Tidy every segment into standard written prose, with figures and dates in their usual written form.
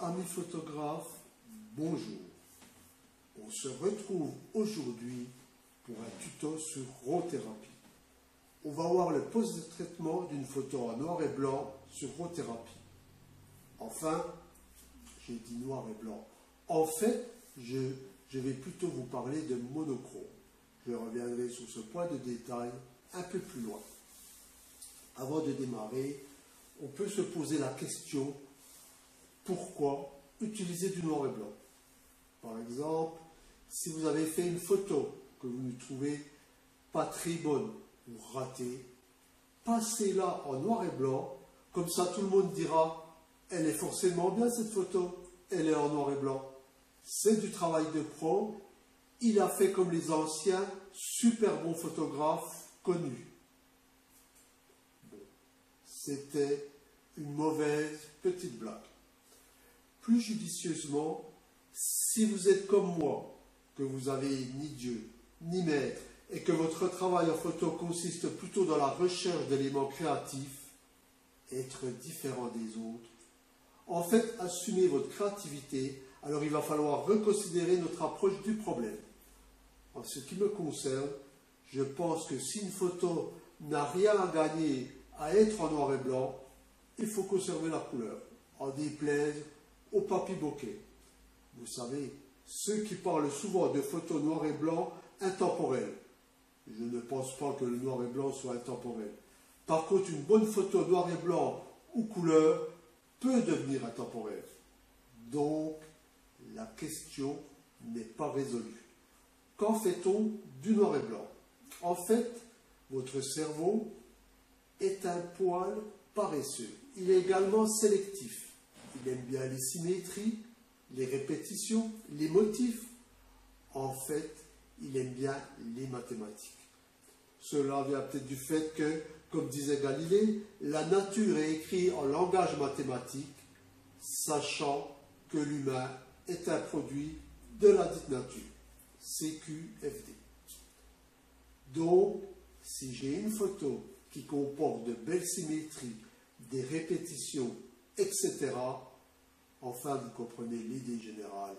Amis photographes, bonjour. On se retrouve aujourd'hui pour un tuto sur RAW-thérapie. On va voir le post-traitement d'une photo en noir et blanc sur RAW-thérapie. Enfin, j'ai dit noir et blanc. En fait, je vais plutôt vous parler de monochrome. Je reviendrai sur ce point de détail un peu plus loin. Avant de démarrer, on peut se poser la question: pourquoi utiliser du noir et blanc? Par exemple, si vous avez fait une photo que vous ne trouvez pas très bonne ou ratée, passez-la en noir et blanc, comme ça tout le monde dira: elle est forcément bien cette photo, elle est en noir et blanc. C'est du travail de pro, il a fait comme les anciens, super bons photographes connus. Bon, c'était une mauvaise petite blague. Plus judicieusement, si vous êtes comme moi, que vous avez ni Dieu, ni maître, et que votre travail en photo consiste plutôt dans la recherche d'éléments créatifs, être différent des autres, en fait, assumez votre créativité, alors il va falloir reconsidérer notre approche du problème. En ce qui me concerne, je pense que si une photo n'a rien à gagner à être en noir et blanc, il faut conserver la couleur, en déplaise au papy bokeh. Vous savez, ceux qui parlent souvent de photos noir et blanc intemporelles. Je ne pense pas que le noir et blanc soit intemporel. Par contre, une bonne photo noir et blanc ou couleur peut devenir intemporelle. Donc, la question n'est pas résolue. Qu'en fait-on du noir et blanc? En fait, votre cerveau est un poil paresseux. Il est également sélectif. Il aime bien les symétries, les répétitions, les motifs. En fait, il aime bien les mathématiques. Cela vient peut-être du fait que, comme disait Galilée, la nature est écrite en langage mathématique, sachant que l'humain est un produit de la dite nature. CQFD. Donc, si j'ai une photo qui comporte de belles symétries, des répétitions, etc., enfin, vous comprenez l'idée générale.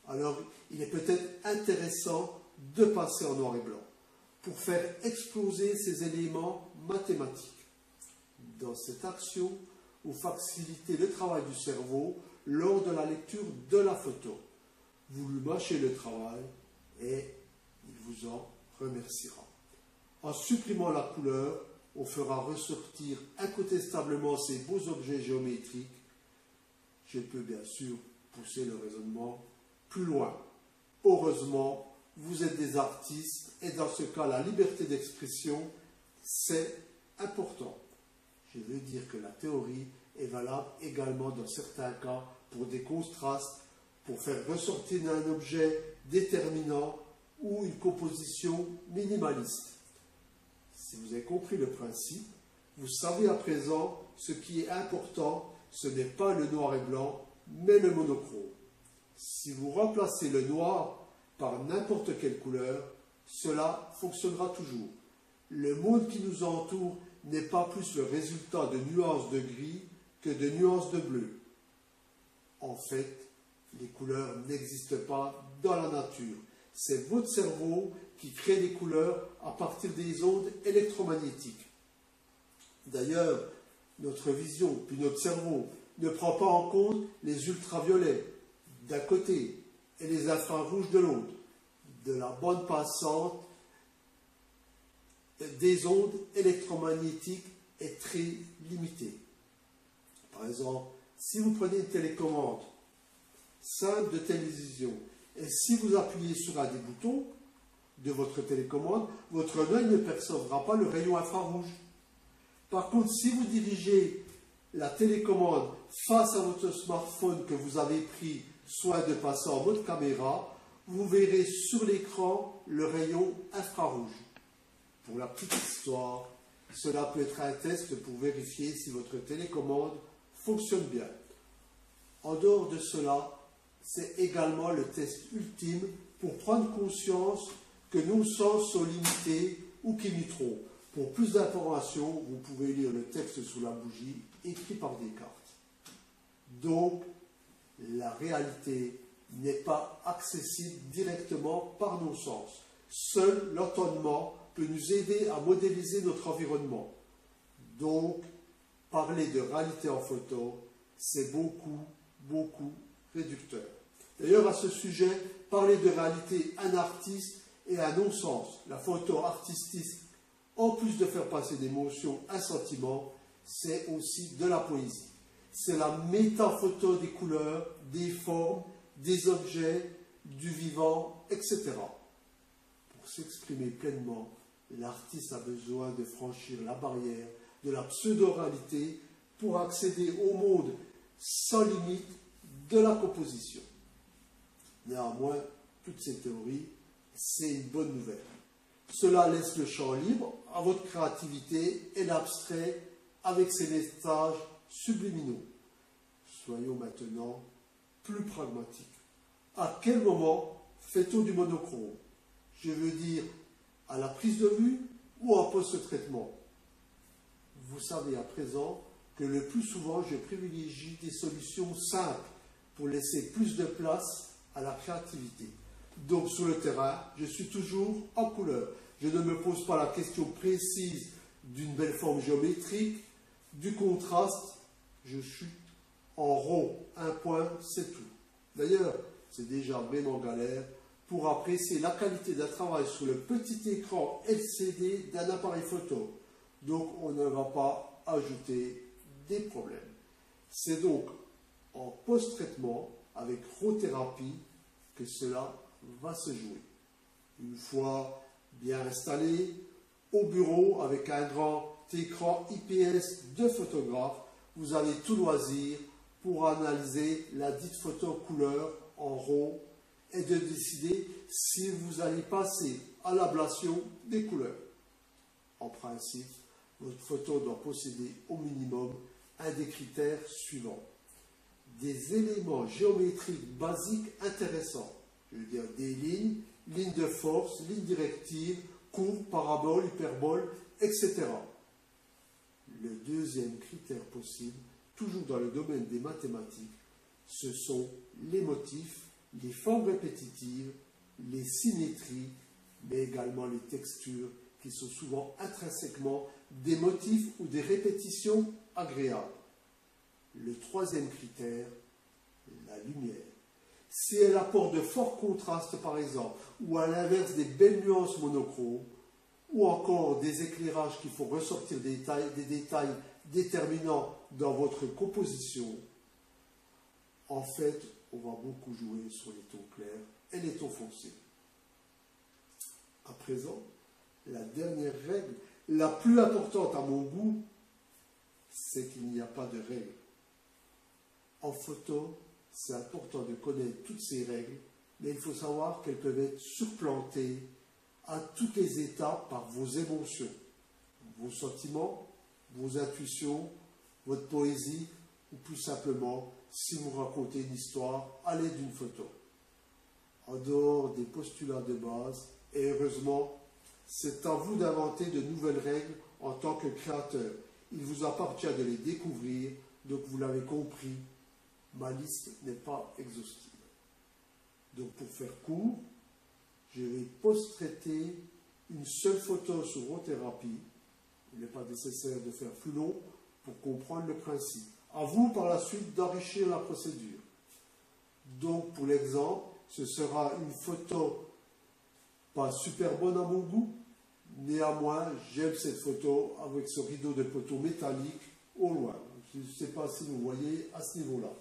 Alors, il est peut-être intéressant de passer en noir et blanc pour faire exploser ces éléments mathématiques. Dans cette action, vous facilitez le travail du cerveau lors de la lecture de la photo. Vous lui mâchez le travail et il vous en remerciera. En supprimant la couleur, on fera ressortir incontestablement ces beaux objets géométriques. Je peux bien sûr pousser le raisonnement plus loin. Heureusement, vous êtes des artistes et dans ce cas, la liberté d'expression, c'est important. Je veux dire que la théorie est valable également dans certains cas pour des contrastes, pour faire ressortir un objet déterminant ou une composition minimaliste. Si vous avez compris le principe, vous savez à présent ce qui est important, ce n'est pas le noir et blanc, mais le monochrome. Si vous remplacez le noir par n'importe quelle couleur, cela fonctionnera toujours. Le monde qui nous entoure n'est pas plus le résultat de nuances de gris que de nuances de bleu. En fait, les couleurs n'existent pas dans la nature. C'est votre cerveau qui crée les couleurs à partir des ondes électromagnétiques. D'ailleurs, notre vision, puis notre cerveau, ne prend pas en compte les ultraviolets d'un côté et les infrarouges de l'autre. De la bande passante des ondes électromagnétiques est très limitée. Par exemple, si vous prenez une télécommande simple de télévision et si vous appuyez sur un des boutons de votre télécommande, votre œil ne percevra pas le rayon infrarouge. Par contre, si vous dirigez la télécommande face à votre smartphone que vous avez pris soin de passer en mode caméra, vous verrez sur l'écran le rayon infrarouge. Pour la petite histoire, cela peut être un test pour vérifier si votre télécommande fonctionne bien. En dehors de cela, c'est également le test ultime pour prendre conscience que nos sens sont limités ou qu'ils nous trompent. Pour plus d'informations, vous pouvez lire le texte sous la bougie écrit par Descartes. Donc, la réalité n'est pas accessible directement par nos sens. Seul l'entendement peut nous aider à modéliser notre environnement. Donc, parler de réalité en photo, c'est beaucoup réducteur. D'ailleurs, à ce sujet, parler de réalité un artiste est un non-sens. La photo artistique, en plus de faire passer des émotions, un sentiment, c'est aussi de la poésie. C'est la métaphoto des couleurs, des formes, des objets, du vivant, etc. Pour s'exprimer pleinement, l'artiste a besoin de franchir la barrière de la pseudo-réalité pour accéder au monde sans limite de la composition. Néanmoins, toutes ces théories, c'est une bonne nouvelle. Cela laisse le champ libre à votre créativité et l'abstrait avec ses messages subliminaux. Soyons maintenant plus pragmatiques. À quel moment fait-on du monochrome? Je veux dire, à la prise de vue ou en post-traitement? Vous savez à présent que le plus souvent, je privilégie des solutions simples pour laisser plus de place à la créativité. Donc sur le terrain, je suis toujours en couleur. Je ne me pose pas la question précise d'une belle forme géométrique, du contraste, je suis en rond, un point, c'est tout. D'ailleurs, c'est déjà vraiment galère pour apprécier la qualité d'un travail sur le petit écran LCD d'un appareil photo. Donc on ne va pas ajouter des problèmes. C'est donc en post-traitement avec RAW-thérapie que cela va se jouer. Une fois bien installé, au bureau avec un grand écran IPS de photographe, vous avez tout loisir pour analyser la dite photo couleur en RAW et de décider si vous allez passer à l'ablation des couleurs. En principe, votre photo doit posséder au minimum un des critères suivants. Des éléments géométriques basiques intéressants. Je veux dire des lignes, lignes de force, lignes directives, courbes, paraboles, hyperboles, etc. Le deuxième critère possible, toujours dans le domaine des mathématiques, ce sont les motifs, les formes répétitives, les symétries, mais également les textures qui sont souvent intrinsèquement des motifs ou des répétitions agréables. Le troisième critère, la lumière. Si elle apporte de forts contrastes par exemple, ou à l'inverse des belles nuances monochromes, ou encore des éclairages qui font ressortir des détails déterminants dans votre composition, en fait, on va beaucoup jouer sur les tons clairs et les tons foncés. À présent, la dernière règle, la plus importante à mon goût, c'est qu'il n'y a pas de règle. En photo, c'est important de connaître toutes ces règles, mais il faut savoir qu'elles peuvent être surplantées à toutes les étapes par vos émotions, vos sentiments, vos intuitions, votre poésie, ou plus simplement, si vous racontez une histoire à l'aide d'une photo. En dehors des postulats de base, et heureusement, c'est à vous d'inventer de nouvelles règles en tant que créateur. Il vous appartient de les découvrir, donc vous l'avez compris, ma liste n'est pas exhaustive. Donc pour faire court, je vais post-traiter une seule photo sur RAW-thérapie. Il n'est pas nécessaire de faire plus long pour comprendre le principe. À vous par la suite d'enrichir la procédure. Donc pour l'exemple, ce sera une photo pas super bonne à mon goût. Néanmoins, j'aime cette photo avec ce rideau de poteau métallique au loin. Je ne sais pas si vous voyez à ce niveau-là.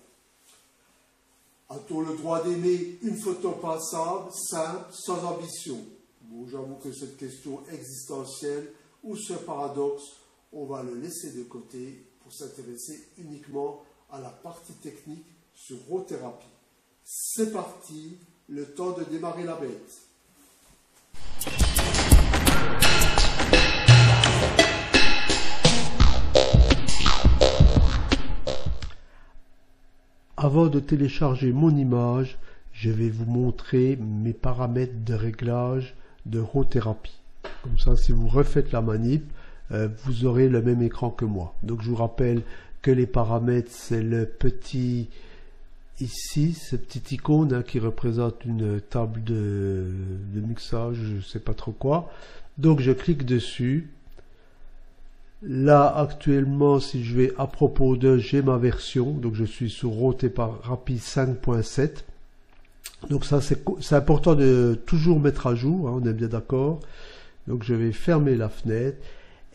A-t-on le droit d'aimer une photo passable, simple, sans ambition? Bon, j'avoue que cette question existentielle ou ce paradoxe, on va le laisser de côté pour s'intéresser uniquement à la partie technique sur RAW-thérapie. C'est parti, le temps de démarrer la bête. Avant de télécharger mon image, je vais vous montrer mes paramètres de réglage de RAW-thérapie. Comme ça, si vous refaites la manip, vous aurez le même écran que moi. Donc je vous rappelle que les paramètres, c'est le petit ici ce petit icône qui représente une table de mixage, je ne sais pas trop quoi. Donc je clique dessus. Là actuellement, si je vais à propos de, j'ai ma version, donc je suis sur Rotherapi 5.7. Donc ça c'est important de toujours mettre à jour, on est bien d'accord. Donc je vais fermer la fenêtre.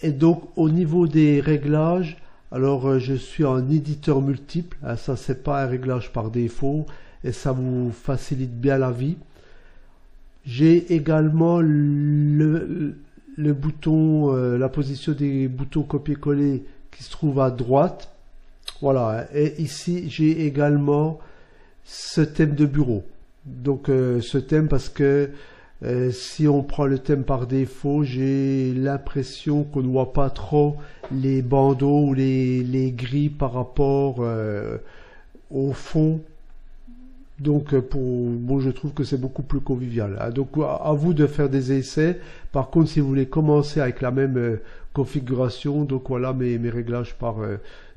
Et donc au niveau des réglages, alors je suis en éditeur multiple, ça c'est pas un réglage par défaut et ça vous facilite bien la vie. J'ai également le bouton, la position des boutons copier-coller qui se trouve à droite. Voilà, et ici j'ai également ce thème de bureau. Donc ce thème parce que si on prend le thème par défaut, j'ai l'impression qu'on ne voit pas trop les bandeaux ou les grilles par rapport au fond. Donc bon, je trouve que c'est beaucoup plus convivial. Donc à vous de faire des essais. Par contre, si vous voulez commencer avec la même configuration, donc voilà mes réglages par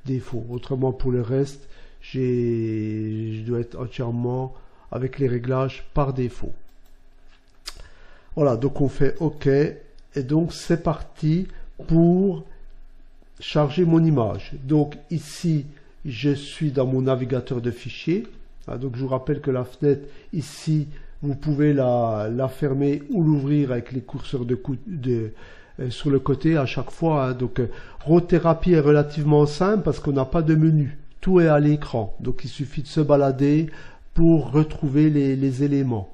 défaut. Autrement, pour le reste, je dois être entièrement avec les réglages par défaut. Voilà, donc on fait OK. Et donc c'est parti pour charger mon image. Donc ici, je suis dans mon navigateur de fichiers. Donc je vous rappelle que la fenêtre ici, vous pouvez la fermer ou l'ouvrir avec les curseurs sur le côté à chaque fois. Donc Rotherapi est relativement simple parce qu'on n'a pas de menu. Tout est à l'écran. Donc il suffit de se balader pour retrouver les éléments.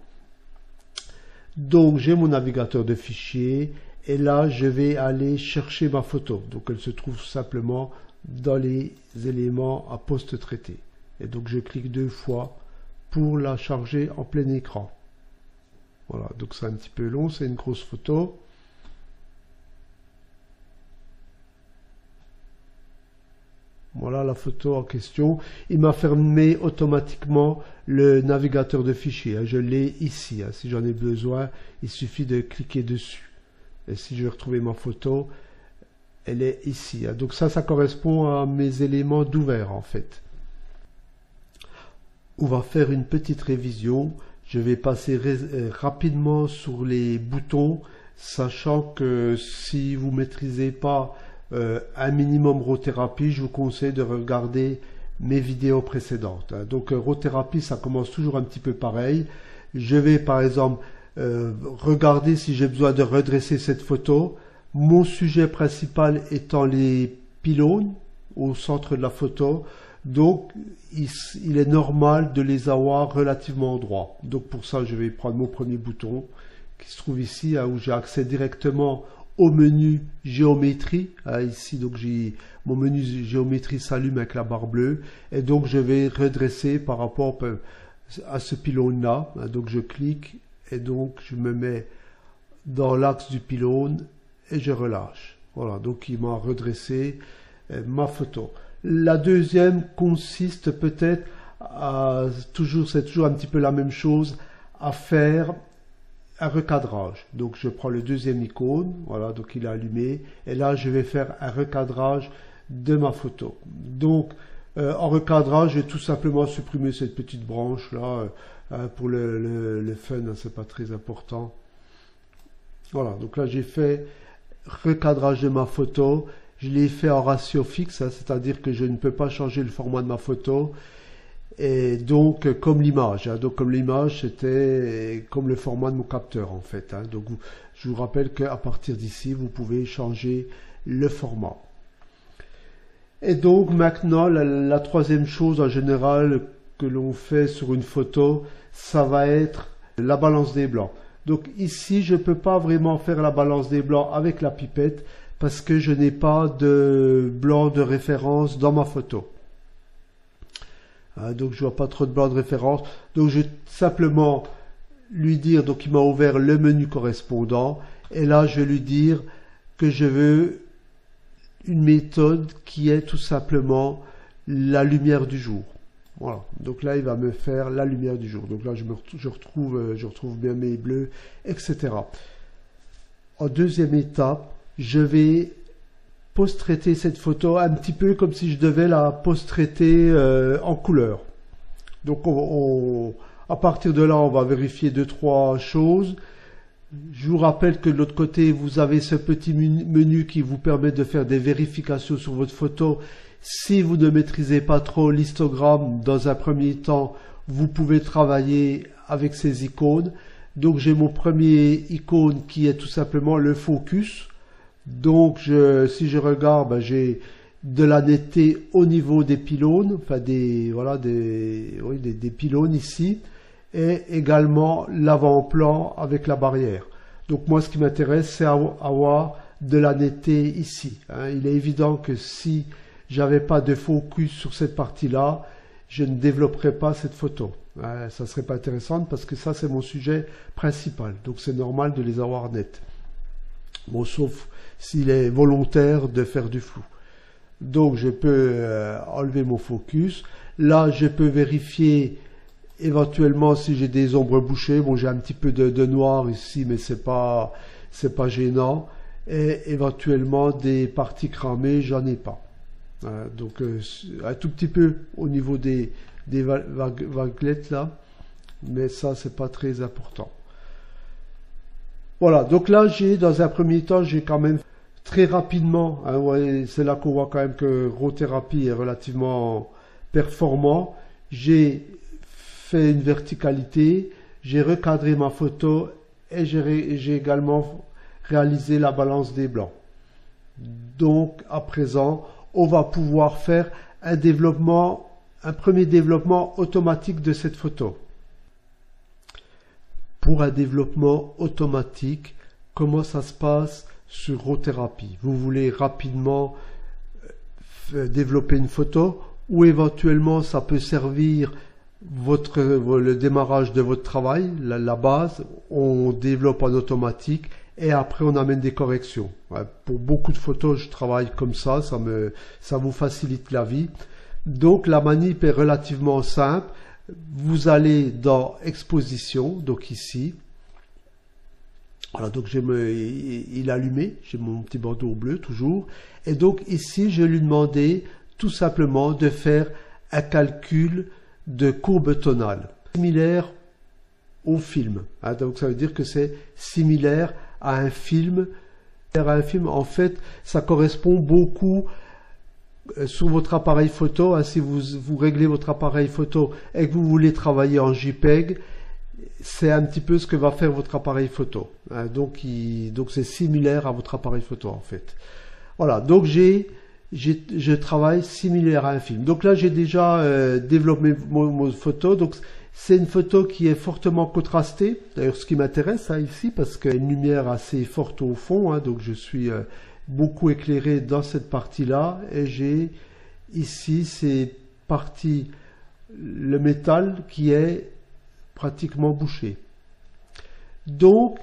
Donc j'ai mon navigateur de fichiers et là je vais aller chercher ma photo. Donc elle se trouve simplement dans les éléments à post-traiter. Et donc je clique 2 fois pour la charger en plein écran. Voilà, donc c'est un petit peu long, c'est une grosse photo. Voilà la photo en question. Il m'a fermé automatiquement le navigateur de fichiers. Je l'ai ici. Si j'en ai besoin, il suffit de cliquer dessus. Et si je veux retrouver ma photo, elle est ici. Donc ça correspond à mes éléments d'ouvert en fait. On va faire une petite révision. Je vais passer rapidement sur les boutons, sachant que si vous ne maîtrisez pas un minimum Rotherapi, je vous conseille de regarder mes vidéos précédentes. Donc Rotherapi, ça commence toujours un petit peu pareil. Je vais par exemple regarder si j'ai besoin de redresser cette photo. Mon sujet principal étant les pylônes au centre de la photo. Donc il est normal de les avoir relativement droits. Donc pour ça, je vais prendre mon premier bouton qui se trouve ici, où j'ai accès directement au menu géométrie. Ici, donc mon menu géométrie s'allume avec la barre bleue. Et donc je vais redresser par rapport à ce pylône-là. Donc je clique et donc je me mets dans l'axe du pylône et je relâche. Voilà, donc il m'a redressé ma photo. La deuxième consiste peut-être à c'est toujours un petit peu la même chose, à faire un recadrage. Donc je prends le deuxième icône, voilà, donc il est allumé, et là je vais faire un recadrage de ma photo. Donc en recadrage, je vais tout simplement supprimer cette petite branche là, pour le fun, c'est pas très important. Voilà, donc là j'ai fait recadrage de ma photo. Je l'ai fait en ratio fixe, c'est-à-dire que je ne peux pas changer le format de ma photo. Et donc, comme l'image. Donc, comme l'image, c'était comme le format de mon capteur, en fait. Donc, je vous rappelle qu'à partir d'ici, vous pouvez changer le format. Et donc, maintenant, la troisième chose en général que l'on fait sur une photo, ça va être la balance des blancs. Donc, ici, je ne peux pas vraiment faire la balance des blancs avec la pipette, parce que je n'ai pas de blanc de référence dans ma photo. Donc je vois pas trop de blanc de référence. Donc je vais simplement lui dire, donc il m'a ouvert le menu correspondant. Et là je vais lui dire que je veux une méthode qui est tout simplement la lumière du jour. Voilà. Donc là il va me faire la lumière du jour. Donc là je retrouve bien mes bleus, etc. En deuxième étape, je vais post-traiter cette photo un petit peu comme si je devais la post-traiter en couleur. Donc à partir de là, on va vérifier 2-3 choses. Je vous rappelle que de l'autre côté, vous avez ce petit menu qui vous permet de faire des vérifications sur votre photo. Si vous ne maîtrisez pas trop l'histogramme, dans un premier temps, vous pouvez travailler avec ces icônes. Donc j'ai mon premier icône qui est tout simplement le focus. Donc si je regarde, j'ai de la netteté au niveau des pylônes, enfin des pylônes ici, et également l'avant-plan avec la barrière. Donc moi ce qui m'intéresse, c'est avoir de la netteté ici. Il est évident que si j'avais pas de focus sur cette partie-là, je ne développerais pas cette photo. Ça serait pas intéressant parce que ça c'est mon sujet principal. Donc c'est normal de les avoir nets. Bon, sauf s'il est volontaire de faire du flou. Donc je peux enlever mon focus. Là je peux vérifier éventuellement si j'ai des ombres bouchées. Bon, j'ai un petit peu de noir ici, mais c'est pas gênant. Et éventuellement des parties cramées, j'en ai pas. Donc un tout petit peu au niveau des vaguelettes là, mais ça c'est pas très important. Voilà, donc là dans un premier temps j'ai quand même très rapidement, ouais, c'est là qu'on voit quand même que RAW-thérapie est relativement performant. J'ai fait une verticalité, j'ai recadré ma photo et j'ai également réalisé la balance des blancs. Donc à présent on va pouvoir faire un premier développement automatique de cette photo. Pour un développement automatique, comment ça se passe sur RAW-thérapie? Vous voulez rapidement développer une photo ou éventuellement ça peut servir le démarrage de votre travail, la base, on développe en automatique et après on amène des corrections. Pour beaucoup de photos, je travaille comme ça vous facilite la vie. Donc la manip est relativement simple. Vous allez dans exposition, donc ici. Voilà, donc il est allumé, j'ai mon petit bandeau bleu toujours. Et donc ici, je lui demandais tout simplement de faire un calcul de courbe tonale, similaire au film. Donc ça veut dire que c'est similaire à un film. En fait, ça correspond beaucoup sur votre appareil photo. Si vous réglez votre appareil photo et que vous voulez travailler en JPEG, c'est un petit peu ce que va faire votre appareil photo. Donc c'est similaire à votre appareil photo en fait. Voilà, donc je travaille similaire à un film. Donc là j'ai déjà développé mon photo. Donc c'est une photo qui est fortement contrastée. D'ailleurs ce qui m'intéresse ici parce qu'il y a une lumière assez forte au fond. Donc je suis beaucoup éclairé dans cette partie-là. Et j'ai ici ces parties, le métal qui est pratiquement bouché. Donc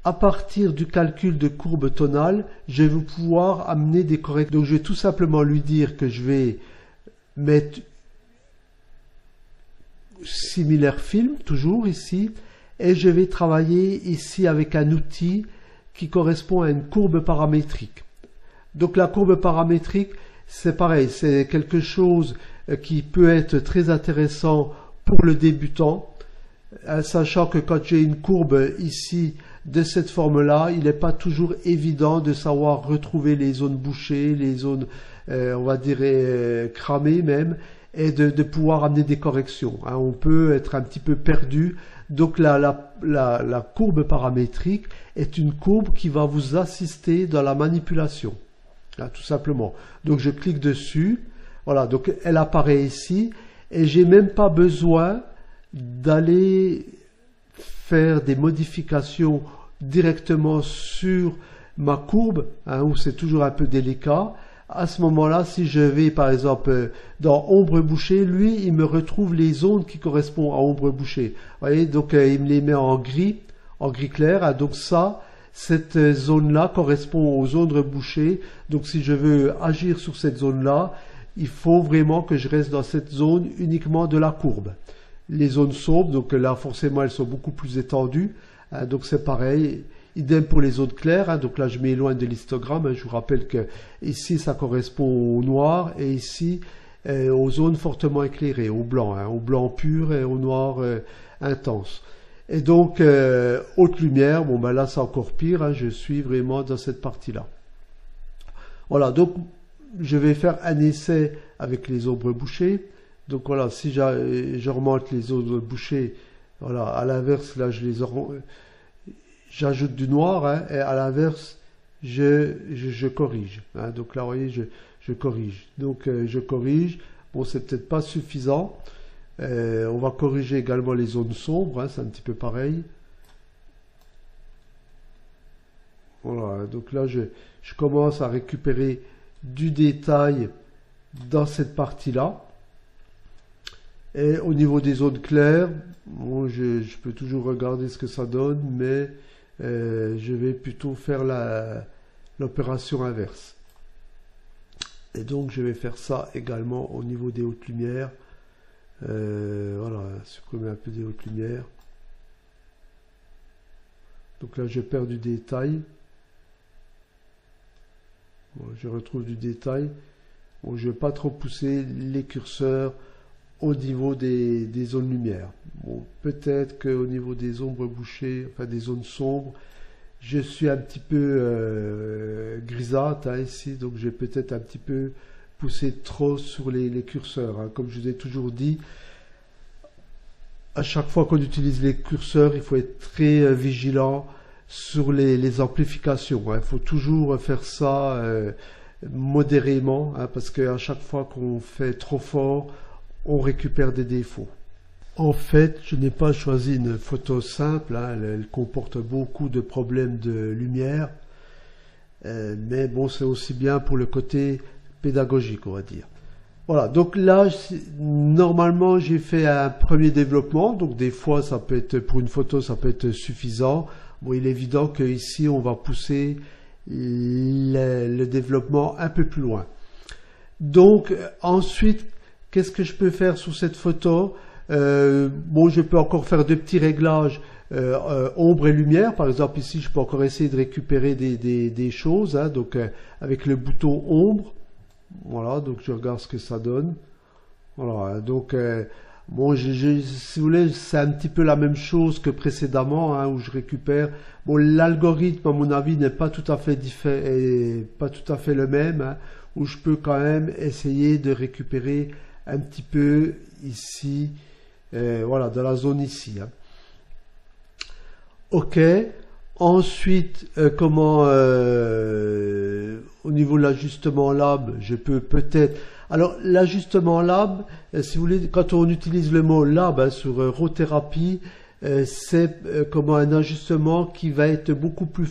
à partir du calcul de courbe tonale, je vais pouvoir amener des corrections. Donc je vais tout simplement lui dire que je vais mettre similaire film, toujours ici, et je vais travailler ici avec un outil qui correspond à une courbe paramétrique. Donc la courbe paramétrique, c'est pareil, c'est quelque chose qui peut être très intéressant pour le débutant, sachant que quand j'ai une courbe ici de cette forme-là, il n'est pas toujours évident de savoir retrouver les zones bouchées, les zones, on va dire, cramées même, et de pouvoir amener des corrections. On peut être un petit peu perdu. Donc la courbe paramétrique est une courbe qui va vous assister dans la manipulation, tout simplement. Donc je clique dessus, voilà, donc elle apparaît ici, et j'ai même pas besoin d'aller faire des modifications directement sur ma courbe, où c'est toujours un peu délicat. À ce moment-là, si je vais par exemple dans ombre bouchée, lui, il me retrouve les zones qui correspondent à ombre bouchée. Vous voyez, donc il me les met en gris clair. Donc cette zone-là correspond aux zones bouchées. Donc si je veux agir sur cette zone-là, il faut vraiment que je reste dans cette zone uniquement de la courbe. Les zones sombres, donc là forcément elles sont beaucoup plus étendues. Donc c'est pareil. Idem pour les zones claires, donc là je m'éloigne de l'histogramme, je vous rappelle que ici ça correspond au noir et ici aux zones fortement éclairées, au blanc pur et au noir intense. Et donc, haute lumière, bon ben là c'est encore pire, hein, je suis vraiment dans cette partie-là. Voilà, donc je vais faire un essai avec les ombres bouchées. Donc voilà, si je remonte les ombres bouchées, voilà, à l'inverse, là j'ajoute du noir, hein, et à l'inverse, je corrige. Hein, donc là, vous voyez, je corrige. Donc je corrige. Bon, c'est peut-être pas suffisant. On va corriger également les zones sombres, hein, c'est un petit peu pareil. Voilà, donc là, je commence à récupérer du détail dans cette partie-là. Et au niveau des zones claires, bon, je peux toujours regarder ce que ça donne, mais je vais plutôt faire l'opération inverse. Et donc je vais faire ça également au niveau des hautes lumières. Voilà, supprimer un peu des hautes lumières. Donc là je perds du détail. Bon, je retrouve du détail. Bon, je ne vais pas trop pousser les curseurs au niveau des zones lumière. Bon, peut-être qu'au niveau des ombres bouchées, enfin des zones sombres, je suis un petit peu grisâtre, hein, ici, donc j'ai peut-être un petit peu poussé trop sur les curseurs. Hein. Comme je vous ai toujours dit, à chaque fois qu'on utilise les curseurs, il faut être très vigilant sur les amplifications. Hein. Il faut toujours faire ça modérément, hein, parce qu'à chaque fois qu'on fait trop fort, on récupère des défauts. En fait, je n'ai pas choisi une photo simple, hein, elle comporte beaucoup de problèmes de lumière, mais bon, c'est aussi bien pour le côté pédagogique, on va dire. Voilà, donc là, normalement, j'ai fait un premier développement, donc des fois, ça peut être, pour une photo, ça peut être suffisant. Bon, il est évident qu'ici, on va pousser le développement un peu plus loin. Donc, ensuite, qu'est-ce que je peux faire sur cette photo? Bon, je peux encore faire de petits réglages ombre et lumière. Par exemple, ici, je peux encore essayer de récupérer des choses. Hein, donc, avec le bouton ombre. Voilà, donc je regarde ce que ça donne. Voilà, donc, bon, si vous voulez, c'est un petit peu la même chose que précédemment, hein, où je récupère. Bon, l'algorithme, à mon avis, n'est pas tout à fait pas tout à fait le même, hein, où je peux quand même essayer de récupérer un petit peu ici, voilà, dans la zone ici. Hein. Ok. Ensuite, au niveau de l'ajustement lab, je peux peut-être... Alors, l'ajustement lab, si vous voulez, quand on utilise le mot lab, hein, sur Rothérapie, c'est un ajustement qui va être beaucoup plus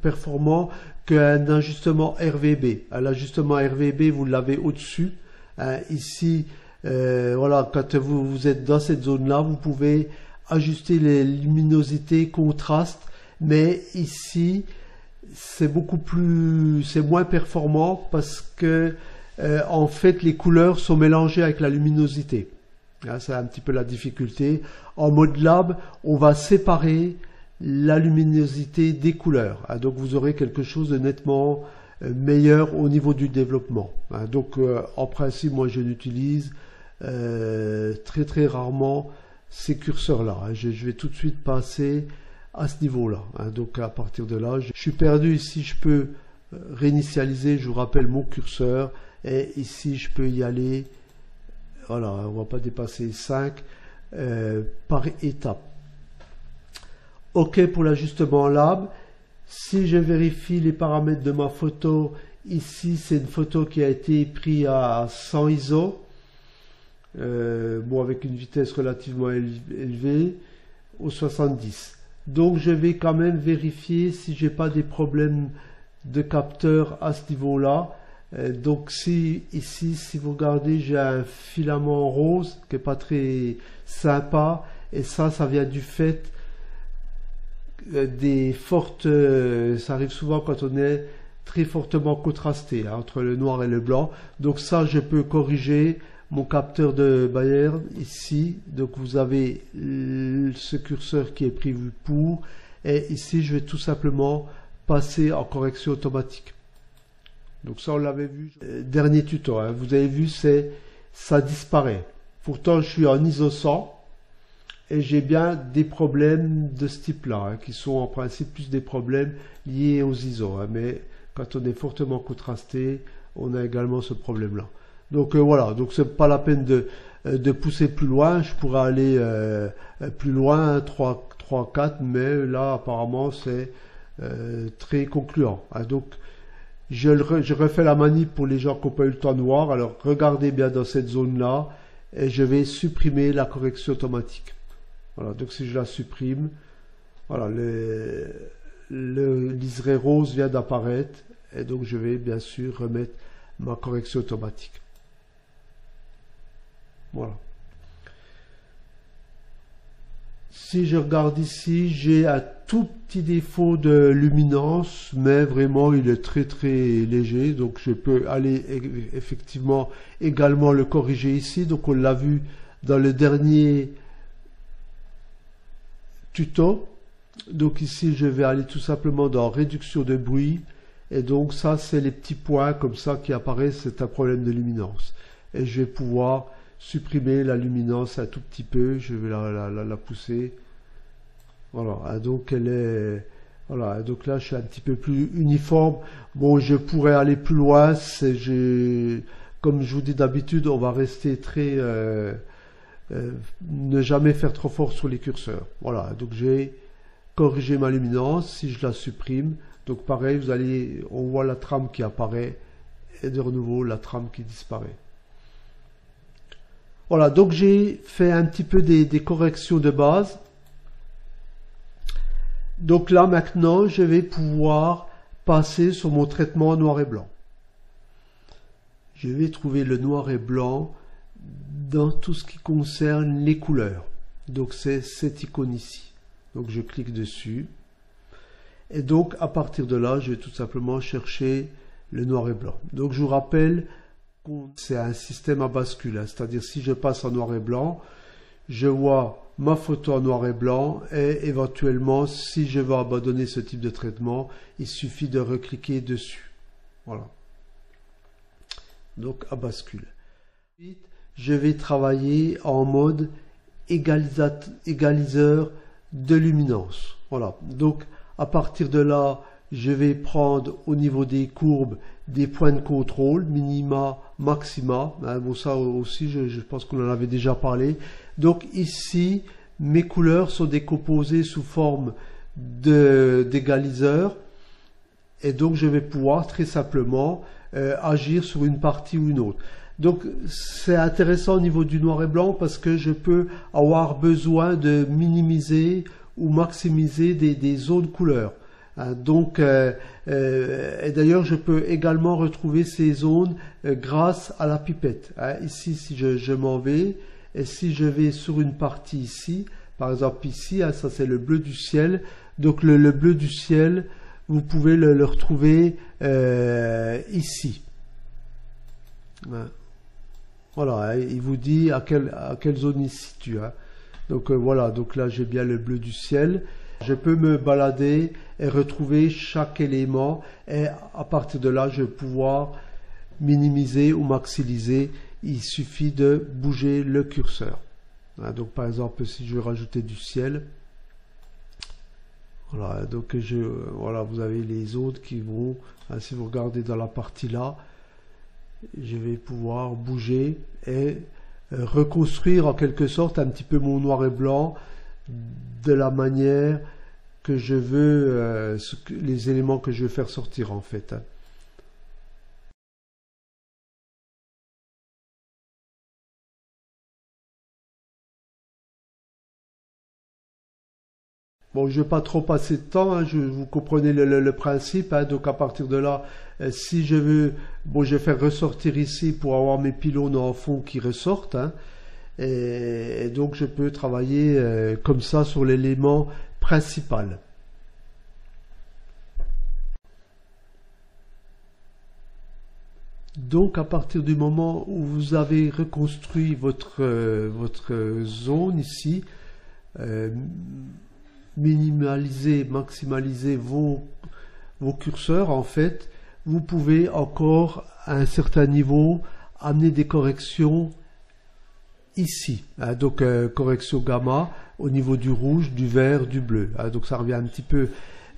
performant qu'un ajustement RVB. L'ajustement RVB, vous l'avez au-dessus. Hein, ici, voilà, quand vous êtes dans cette zone-là, vous pouvez ajuster les luminosités, contrastes, mais ici, c'est moins performant parce que, en fait, les couleurs sont mélangées avec la luminosité. Hein, c'est un petit peu la difficulté. En mode lab, on va séparer la luminosité des couleurs. Hein, donc, vous aurez quelque chose de nettement meilleur au niveau du développement. Hein, donc, en principe, moi, je n'utilise très très rarement ces curseurs-là. Hein. Je vais tout de suite passer à ce niveau-là. Hein. Donc, à partir de là, je suis perdu. Ici, je peux réinitialiser, je vous rappelle, mon curseur. Et ici, je peux y aller. Voilà, on ne va pas dépasser 5 par étape. OK pour l'ajustement lab. Si je vérifie les paramètres de ma photo, ici, c'est une photo qui a été prise à 100 ISO. Bon, avec une vitesse relativement élevée, au 70. Donc, je vais quand même vérifier si j'ai pas des problèmes de capteur à ce niveau-là. Donc, ici, si vous regardez, j'ai un filament rose qui est pas très sympa. Et ça vient du fait des fortes... ça arrive souvent quand on est très fortement contrasté, hein, entre le noir et le blanc. Donc ça, je peux corriger mon capteur de Bayer ici. Donc vous avez ce curseur qui est prévu pour. Et ici, je vais tout simplement passer en correction automatique. Donc ça, on l'avait vu. Dernier tuto, hein, vous avez vu, c'est ça disparaît. Pourtant, je suis en ISO 100 et j'ai bien des problèmes de ce type-là, qui sont en principe plus des problèmes liés aux ISO. Mais quand on est fortement contrasté, on a également ce problème-là. Donc voilà, donc c'est pas la peine de pousser plus loin. Je pourrais aller plus loin, 3, 4, mais là apparemment c'est très concluant. Donc je refais la manip pour les gens qui n'ont pas eu le temps de voir. Alors regardez bien dans cette zone-là et je vais supprimer la correction automatique. Voilà, donc si je la supprime, voilà, le liseré rose vient d'apparaître et donc je vais bien sûr remettre ma correction automatique. Voilà. Si je regarde ici, j'ai un tout petit défaut de luminance, mais vraiment il est très léger, donc je peux aller effectivement également le corriger ici. Donc on l'a vu dans le dernier tuto. Donc ici je vais aller tout simplement dans réduction de bruit, et donc ça c'est les petits points comme ça qui apparaissent, c'est un problème de luminance. Et je vais pouvoir supprimer la luminance un tout petit peu, je vais la pousser. Voilà, donc elle est, voilà, donc là je suis un petit peu plus uniforme. Bon, je pourrais aller plus loin, comme je vous dis d'habitude, on va rester très, ne jamais faire trop fort sur les curseurs. Voilà, donc j'ai corrigé ma luminance. Si je la supprime, donc pareil, on voit la trame qui apparaît et de nouveau la trame qui disparaît. Voilà, donc j'ai fait un petit peu des corrections de base. Donc là maintenant, je vais pouvoir passer sur mon traitement noir et blanc. Je vais trouver le noir et blanc dans tout ce qui concerne les couleurs. Donc c'est cette icône ici. Donc je clique dessus. Et donc à partir de là, je vais tout simplement chercher le noir et blanc. Donc je vous rappelle, c'est un système à bascule, hein. C'est-à-dire si je passe en noir et blanc, je vois ma photo en noir et blanc et éventuellement si je veux abandonner ce type de traitement, il suffit de recliquer dessus. Voilà. Donc à bascule. Ensuite, je vais travailler en mode égaliseur de luminance. Voilà. Donc à partir de là, je vais prendre au niveau des courbes des points de contrôle, minima, maxima. Bon, ça aussi, je pense qu'on en avait déjà parlé. Donc ici, mes couleurs sont décomposées sous forme d'égaliseur. Et donc, je vais pouvoir très simplement agir sur une partie ou une autre. Donc, c'est intéressant au niveau du noir et blanc parce que je peux avoir besoin de minimiser ou maximiser des zones couleurs. Donc, et d'ailleurs, je peux également retrouver ces zones grâce à la pipette. Ici, si je m'en vais, et si je vais sur une partie ici, par exemple ici, ça c'est le bleu du ciel. Donc, le bleu du ciel, vous pouvez le retrouver ici. Voilà, il vous dit à quelle zone il se situe. Donc voilà, donc là j'ai bien le bleu du ciel. Je peux me balader et retrouver chaque élément et à partir de là, je vais pouvoir minimiser ou maximiser. Il suffit de bouger le curseur. Donc par exemple, si je veux rajouter du ciel, voilà, donc voilà, vous avez les autres qui vont, si vous regardez dans la partie là, je vais pouvoir bouger et reconstruire en quelque sorte un petit peu mon noir et blanc de la manière que je veux, les éléments que je veux faire sortir en fait. Bon, je ne vais pas trop passer de temps, vous comprenez le principe, donc à partir de là, si je veux, bon, je vais faire ressortir ici pour avoir mes pylônes en fond qui ressortent, et donc je peux travailler comme ça sur l'élément principal. Donc à partir du moment où vous avez reconstruit votre zone ici, minimaliser, maximaliser vos curseurs, en fait, vous pouvez encore à un certain niveau amener des corrections ici. Hein, donc correction gamma au niveau du rouge, du vert, du bleu. Hein, donc ça revient un petit peu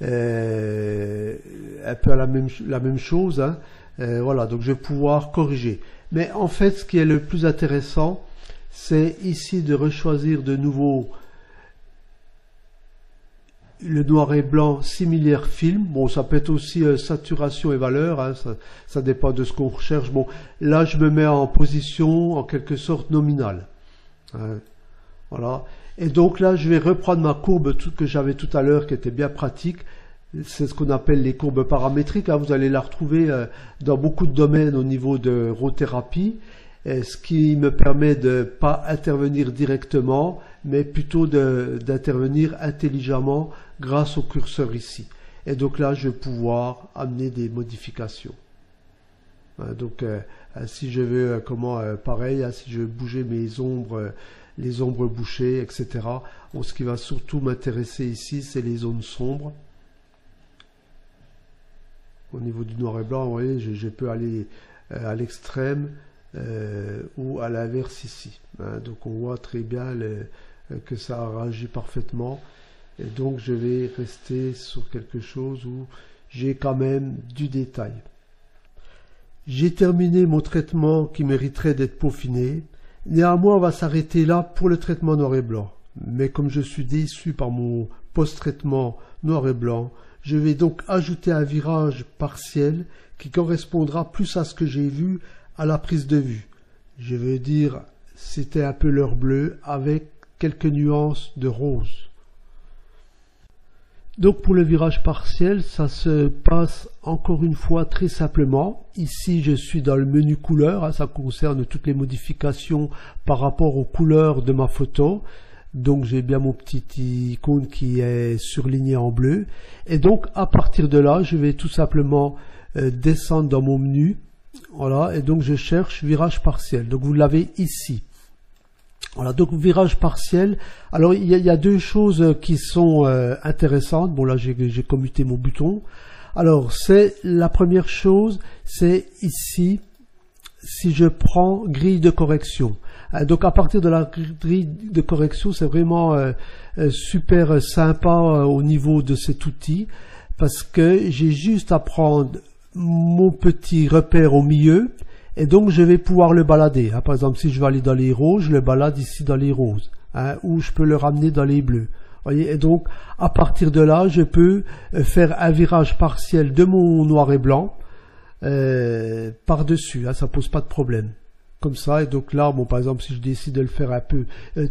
à la même chose. Hein. Voilà, donc je vais pouvoir corriger. Mais en fait, ce qui est le plus intéressant, c'est ici de rechoisir de nouveau le noir et blanc similaire film. Bon, ça peut être aussi saturation et valeur, hein, ça dépend de ce qu'on recherche. Bon, là, je me mets en position en quelque sorte nominale. Voilà. Et donc là, je vais reprendre ma courbe que j'avais tout à l'heure, qui était bien pratique. C'est ce qu'on appelle les courbes paramétriques. Hein. Vous allez la retrouver dans beaucoup de domaines au niveau de rothérapie, ce qui me permet de pas intervenir directement, mais plutôt d'intervenir intelligemment grâce au curseur ici. Et donc là, je vais pouvoir amener des modifications. Hein, donc, si je veux, pareil, hein, si je veux bouger mes ombres, les ombres bouchées, etc. Bon, ce qui va surtout m'intéresser ici, c'est les zones sombres. Au niveau du noir et blanc, vous voyez, je peux aller à l'extrême ou à l'inverse ici. Hein, donc on voit très bien que ça réagit parfaitement. Et donc je vais rester sur quelque chose où j'ai quand même du détail. J'ai terminé mon traitement qui mériterait d'être peaufiné. Néanmoins, on va s'arrêter là pour le traitement noir et blanc. Mais comme je suis déçu par mon post-traitement noir et blanc, je vais donc ajouter un virage partiel qui correspondra plus à ce que j'ai vu à la prise de vue. Je veux dire, c'était un peu l'heure bleue avec quelques nuances de rose. Donc pour le virage partiel, ça se passe encore une fois très simplement. Ici, je suis dans le menu couleurs, hein, ça concerne toutes les modifications par rapport aux couleurs de ma photo. Donc j'ai bien mon petit icône qui est surligné en bleu. Et donc à partir de là, je vais tout simplement descendre dans mon menu. Voilà, et donc je cherche virage partiel. Donc vous l'avez ici. Voilà, donc virage partiel. Alors il y a deux choses qui sont intéressantes. Bon là j'ai commuté mon bouton. Alors c'est la première chose, c'est ici. Si je prends grille de correction. Donc à partir de la grille de correction, c'est vraiment super sympa au niveau de cet outil, parce que j'ai juste à prendre mon petit repère au milieu, et donc je vais pouvoir le balader. Hein. Par exemple, si je veux aller dans les roses, je le balade ici dans les roses, hein, ou je peux le ramener dans les bleus. Voyez, et donc à partir de là, je peux faire un virage partiel de mon noir et blanc, par-dessus, hein, ça pose pas de problème. Comme ça, et donc là, bon, par exemple, si je décide de le faire un peu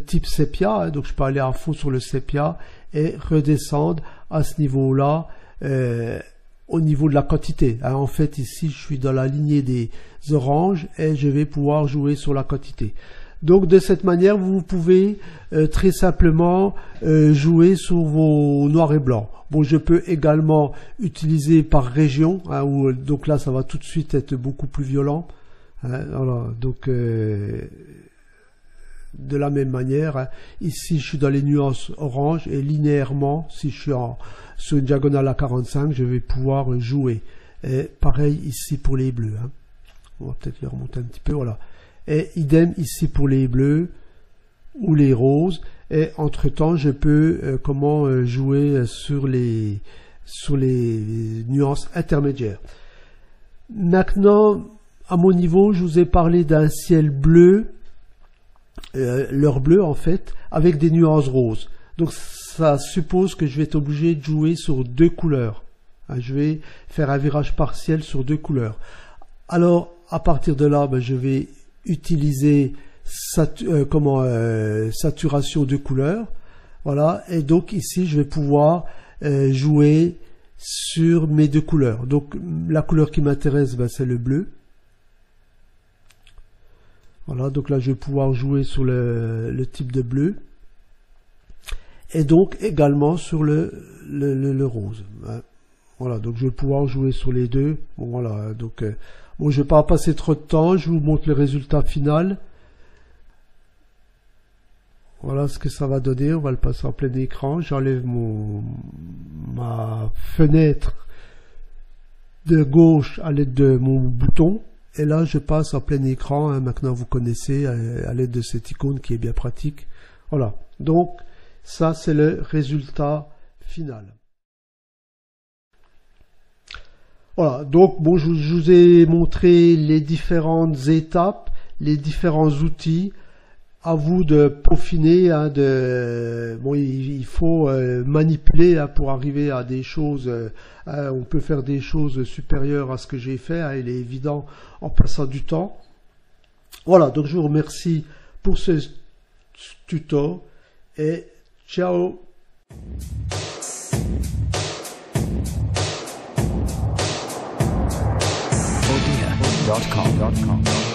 type sépia, hein, donc je peux aller à fond sur le sépia et redescendre à ce niveau-là, au niveau de la quantité. Hein. En fait, ici, je suis dans la lignée des oranges et je vais pouvoir jouer sur la quantité. Donc, de cette manière, vous pouvez très simplement jouer sur vos noirs et blancs. Bon, je peux également utiliser par région, hein, où, donc là, ça va tout de suite être beaucoup plus violent. Hein, voilà, donc, de la même manière, hein, ici, je suis dans les nuances orange et linéairement, si je suis sur une diagonale à 45, je vais pouvoir jouer. Et pareil ici pour les bleus. Hein. On va peut-être les remonter un petit peu, voilà. Et idem ici pour les bleus ou les roses. Et entre temps, je peux jouer sur les nuances intermédiaires. Maintenant, à mon niveau, je vous ai parlé d'un ciel bleu, l'heure bleue en fait, avec des nuances roses. Donc ça suppose que je vais être obligé de jouer sur deux couleurs. Je vais faire un virage partiel sur deux couleurs. Alors, à partir de là, je vais utiliser saturation de couleurs. Voilà, et donc ici, je vais pouvoir jouer sur mes deux couleurs. Donc, la couleur qui m'intéresse, c'est le bleu. Voilà, donc là, je vais pouvoir jouer sur le type de bleu. Et donc, également sur le rose. Voilà, donc je vais pouvoir jouer sur les deux. Bon, voilà, donc, bon, je ne vais pas passer trop de temps. Je vous montre le résultat final. Voilà ce que ça va donner. On va le passer en plein écran. J'enlève ma fenêtre de gauche à l'aide de mon bouton. Et là, je passe en plein écran. Hein, maintenant, vous connaissez à l'aide de cette icône qui est bien pratique. Voilà. Donc, ça, c'est le résultat final. Voilà. Donc, bon, je vous ai montré les différentes étapes, les différents outils. À vous de peaufiner, hein, bon, il faut manipuler, hein, pour arriver à des choses. On peut faire des choses supérieures à ce que j'ai fait, hein, il est évident, en passant du temps. Voilà, donc je vous remercie pour ce tuto et ciao. Audia.com